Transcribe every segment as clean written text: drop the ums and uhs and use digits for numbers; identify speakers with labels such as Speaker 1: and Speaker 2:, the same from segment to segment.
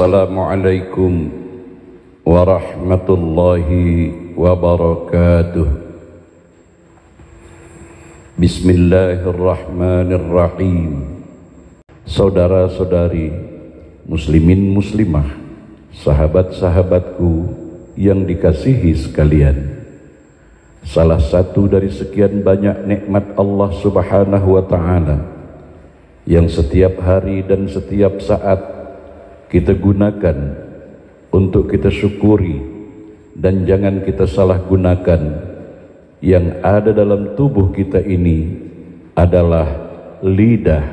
Speaker 1: Assalamualaikum warahmatullahi wabarakatuh. Bismillahirrahmanirrahim. Saudara-saudari, muslimin muslimah, sahabat-sahabatku yang dikasihi sekalian, salah satu dari sekian banyak nikmat Allah Subhanahu wa ta'ala yang setiap hari dan setiap saat kita gunakan untuk kita syukuri, dan jangan kita salah gunakan. Yang ada dalam tubuh kita ini adalah lidah.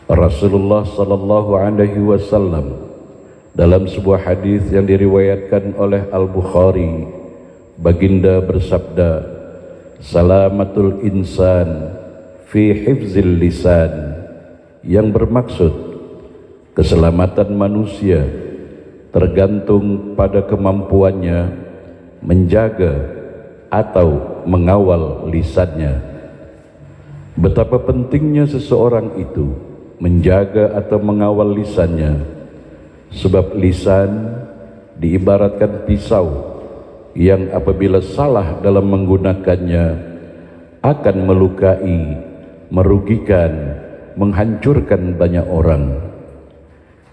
Speaker 1: Rasulullah sallallahu alaihi wasallam dalam sebuah hadis yang diriwayatkan oleh Al-Bukhari, baginda bersabda, salamatul insan fi hifzil lisan, yang bermaksud keselamatan manusia tergantung pada kemampuannya menjaga atau mengawal lisannya. Betapa pentingnya seseorang itu menjaga atau mengawal lisannya, sebab lisan diibaratkan pisau yang apabila salah dalam menggunakannya akan melukai, merugikan, menghancurkan banyak orang.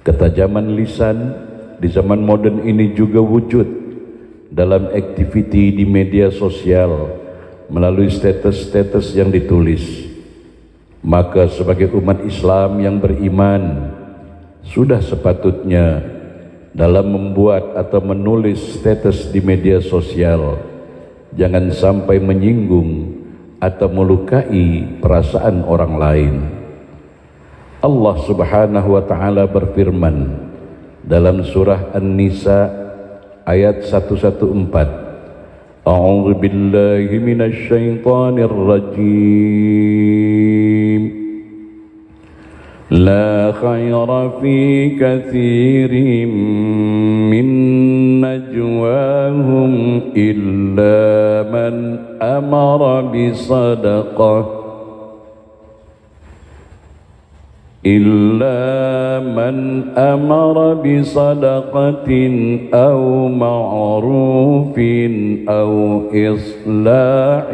Speaker 1: Ketajaman lisan di zaman modern ini juga wujud dalam aktiviti di media sosial melalui status-status yang ditulis. Maka sebagai umat Islam yang beriman, sudah sepatutnya dalam membuat atau menulis status di media sosial jangan sampai menyinggung atau melukai perasaan orang lain. Allah Subhanahu wa ta'ala berfirman dalam surah An-Nisa ayat 114, A'udzu billahi minasy syaithanir rajim. La khaira fi katsirin min najwahum illa man amara bi sadaqah إلا من أمر بصدقة أو معروف أو إصلاح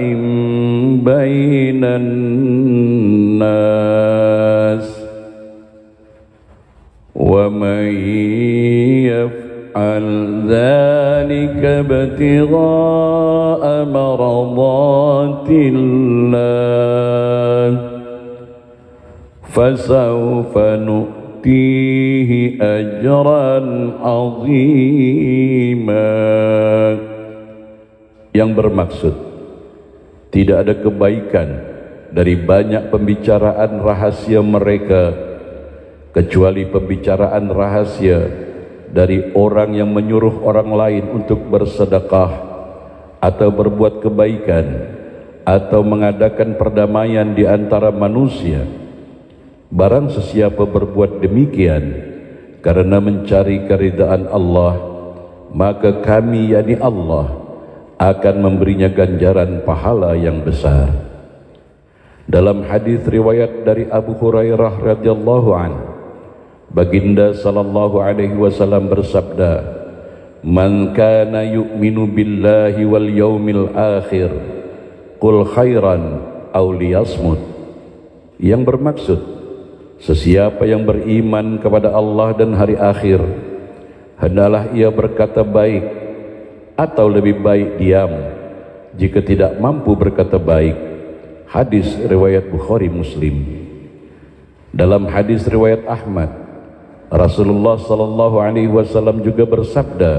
Speaker 1: بين الناس ومن يفعل ذلك ابتغاء مرضات الله فسوف نؤتيه أجرا عظيما. Yang bermaksud tidak ada kebaikan dari banyak pembicaraan rahasia mereka kecuali pembicaraan rahasia dari orang yang menyuruh orang lain untuk bersedekah atau berbuat kebaikan atau mengadakan perdamaian di antara manusia. Barang sesiapa berbuat demikian karena mencari keridaan Allah, maka kami, yakni Allah, akan memberinya ganjaran pahala yang besar. Dalam hadis riwayat dari Abu Hurairah radhiyallahu anhu, baginda sallallahu alaihi wasallam bersabda, "Man kana yu'minu billahi wal yaumil akhir, qul khairan aw liyasmut." Yang bermaksud, sesiapa yang beriman kepada Allah dan hari akhir, hendaklah ia berkata baik atau lebih baik diam jika tidak mampu berkata baik. Hadis riwayat Bukhari Muslim. Dalam hadis riwayat Ahmad, Rasulullah sallallahu alaihi wasallam juga bersabda,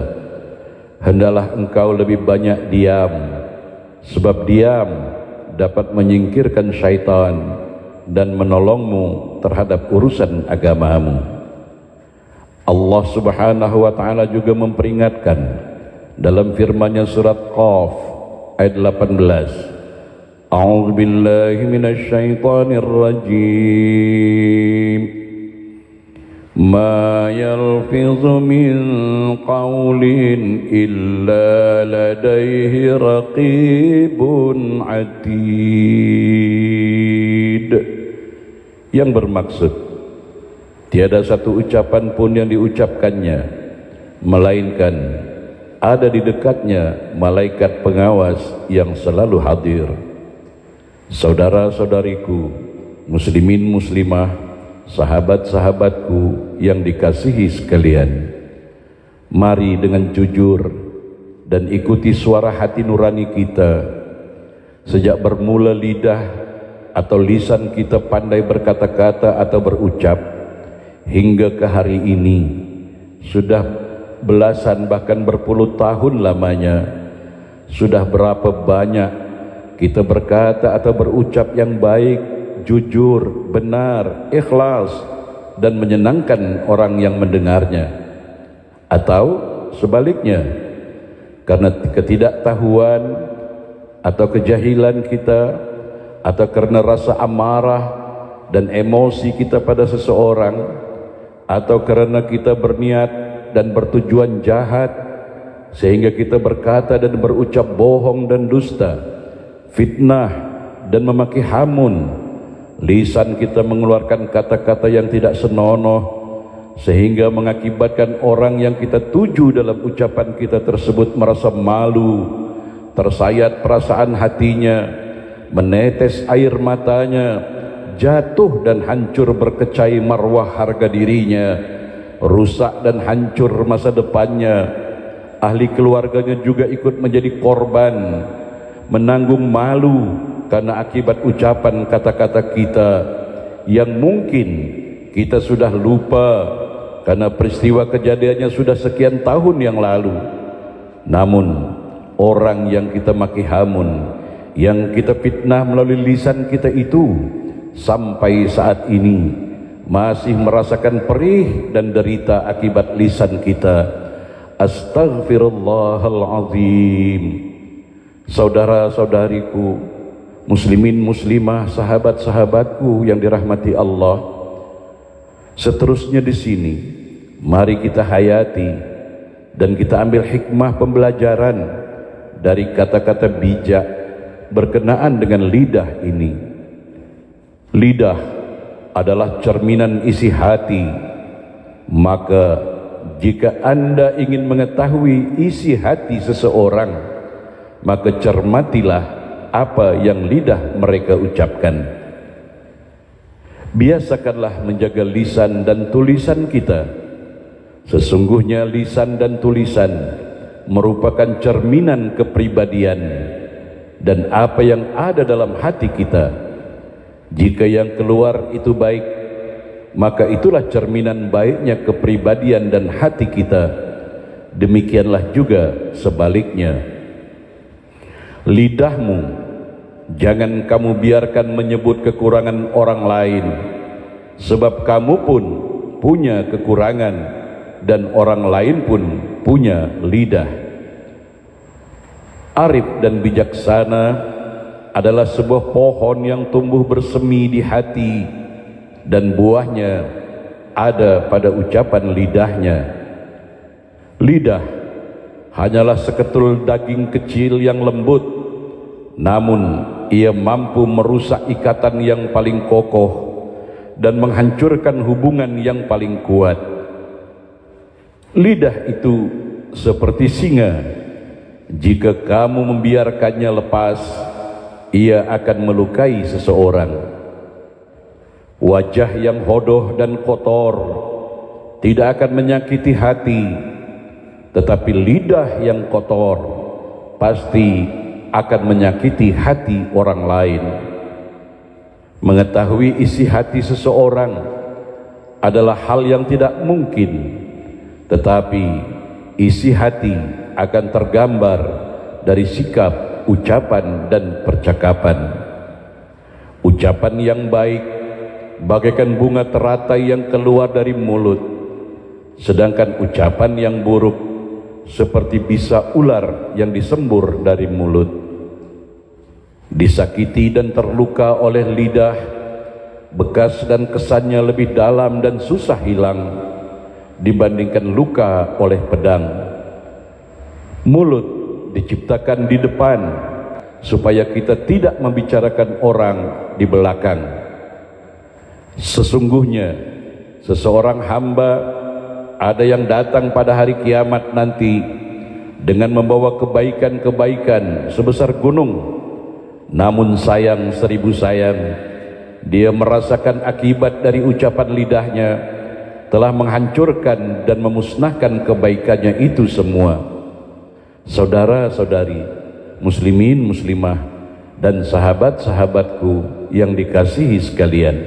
Speaker 1: hendaklah engkau lebih banyak diam, sebab diam dapat menyingkirkan syaitan dan menolongmu terhadap urusan agamamu. Allah Subhanahu wa ta'ala juga memperingatkan dalam firman-Nya surat Qaf ayat 18, A'udzu billahi minasy syaithanir rajim. Ma yalfizu min qawlin illa ladaihi raqibun atid. Yang bermaksud, Tiada satu ucapan pun yang diucapkannya melainkan ada di dekatnya malaikat pengawas yang selalu hadir. Saudara-saudariku, muslimin muslimah, sahabat-sahabatku yang dikasihi sekalian, mari dengan jujur dan ikuti suara hati nurani kita. Sejak bermula lidah atau lisan kita pandai berkata-kata atau berucap, hingga ke hari ini sudah belasan bahkan berpuluh tahun lamanya, sudah berapa banyak kita berkata atau berucap yang baik, jujur, benar, ikhlas dan menyenangkan orang yang mendengarnya. Atau sebaliknya, karena ketidaktahuan atau kejahilan kita, atau karena rasa amarah dan emosi kita pada seseorang, atau karena kita berniat dan bertujuan jahat sehingga kita berkata dan berucap bohong dan dusta, fitnah dan memaki hamun, lisan kita mengeluarkan kata-kata yang tidak senonoh sehingga mengakibatkan orang yang kita tuju dalam ucapan kita tersebut merasa malu, tersayat perasaan hatinya, menetes air matanya, jatuh dan hancur berkecai marwah harga dirinya, rusak dan hancur masa depannya. Ahli keluarganya juga ikut menjadi korban, menanggung malu karena akibat ucapan kata-kata kita yang mungkin kita sudah lupa karena peristiwa kejadiannya sudah sekian tahun yang lalu. Namun orang yang kita maki hamun, yang kita fitnah melalui lisan kita itu, sampai saat ini masih merasakan perih dan derita akibat lisan kita. Astaghfirullahalazim. Saudara-saudariku, muslimin muslimah, sahabat-sahabatku yang dirahmati Allah, seterusnya di sini mari kita hayati dan kita ambil hikmah pembelajaran dari kata-kata bijak berkenaan dengan lidah ini. Lidah adalah cerminan isi hati. Maka jika Anda ingin mengetahui isi hati seseorang, maka cermatilah apa yang lidah mereka ucapkan. Biasakanlah menjaga lisan dan tulisan kita. Sesungguhnya lisan dan tulisan merupakan cerminan kepribadian dan apa yang ada dalam hati kita. Jika yang keluar itu baik, maka itulah cerminan baiknya kepribadian dan hati kita. Demikianlah juga sebaliknya. Lidahmu jangan kamu biarkan menyebut kekurangan orang lain, sebab kamu pun punya kekurangan dan orang lain pun punya lidah. Arif dan bijaksana adalah sebuah pohon yang tumbuh bersemi di hati dan buahnya ada pada ucapan lidahnya. Lidah hanyalah seketul daging kecil yang lembut, namun ia mampu merusak ikatan yang paling kokoh dan menghancurkan hubungan yang paling kuat. Lidah itu seperti singa. Jika kamu membiarkannya lepas, ia akan melukai seseorang. Wajah yang hodoh dan kotor tidak akan menyakiti hati, tetapi lidah yang kotor pasti akan menyakiti hati orang lain. Mengetahui isi hati seseorang adalah hal yang tidak mungkin, tetapi isi hati akan tergambar dari sikap, ucapan dan percakapan. Ucapan yang baik bagaikan bunga teratai yang keluar dari mulut, sedangkan ucapan yang buruk seperti bisa ular yang disembur dari mulut. Disakiti dan terluka oleh lidah, bekas dan kesannya lebih dalam dan susah hilang dibandingkan luka oleh pedang. Mulut diciptakan di depan supaya kita tidak membicarakan orang di belakang. Sesungguhnya seseorang hamba ada yang datang pada hari kiamat nanti dengan membawa kebaikan-kebaikan sebesar gunung, namun sayang 1000 sayang, dia merasakan akibat dari ucapan lidahnya telah menghancurkan dan memusnahkan kebaikannya itu semua. Saudara-saudari, muslimin muslimah dan sahabat-sahabatku yang dikasihi sekalian,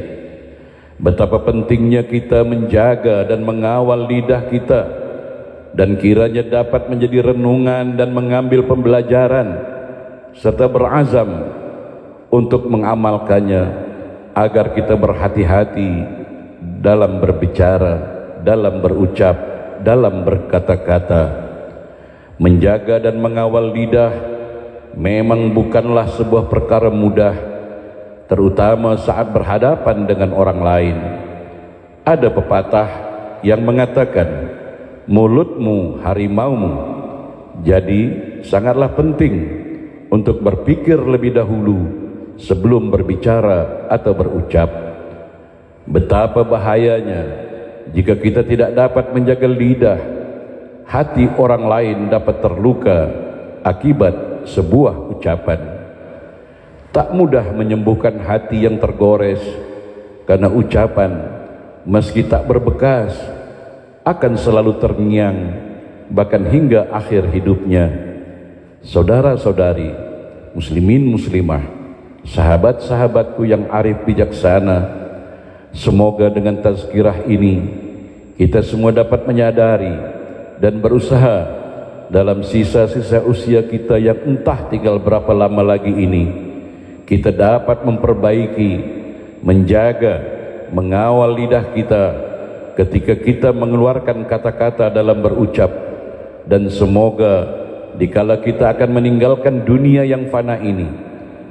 Speaker 1: betapa pentingnya kita menjaga dan mengawal lidah kita, dan kiranya dapat menjadi renungan dan mengambil pembelajaran serta berazam untuk mengamalkannya, agar kita berhati-hati dalam berbicara, dalam berucap, dalam berkata-kata. Menjaga dan mengawal lidah memang bukanlah sebuah perkara mudah, terutama saat berhadapan dengan orang lain. Ada pepatah yang mengatakan, mulutmu harimaumu. Jadi sangatlah penting untuk berpikir lebih dahulu sebelum berbicara atau berucap. Betapa bahayanya jika kita tidak dapat menjaga lidah, hati orang lain dapat terluka akibat sebuah ucapan. Tak mudah menyembuhkan hati yang tergores karena ucapan, meski tak berbekas, akan selalu terngiang bahkan hingga akhir hidupnya. Saudara-saudari, muslimin muslimah, sahabat-sahabatku yang arif bijaksana, semoga dengan tazkirah ini kita semua dapat menyadari dan berusaha dalam sisa-sisa usia kita yang entah tinggal berapa lama lagi ini, kita dapat memperbaiki, menjaga, mengawal lidah kita ketika kita mengeluarkan kata-kata dalam berucap. Dan semoga dikala kita akan meninggalkan dunia yang fana ini,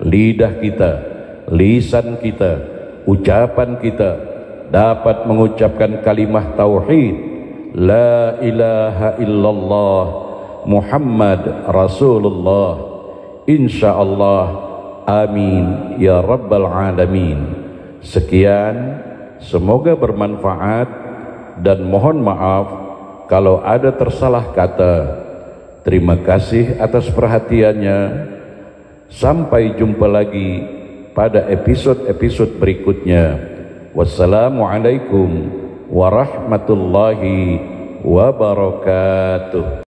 Speaker 1: lidah kita, lisan kita, ucapan kita dapat mengucapkan kalimah tauhid, la ilaha illallah Muhammad Rasulullah, insyaallah, amin ya rabbal alamin. Sekian, semoga bermanfaat, dan mohon maaf kalau ada tersalah kata. Terima kasih atas perhatiannya. Sampai jumpa lagi pada episode-episode berikutnya. Wassalamualaikum warahmatullahi wabarakatuh.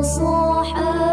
Speaker 2: صاح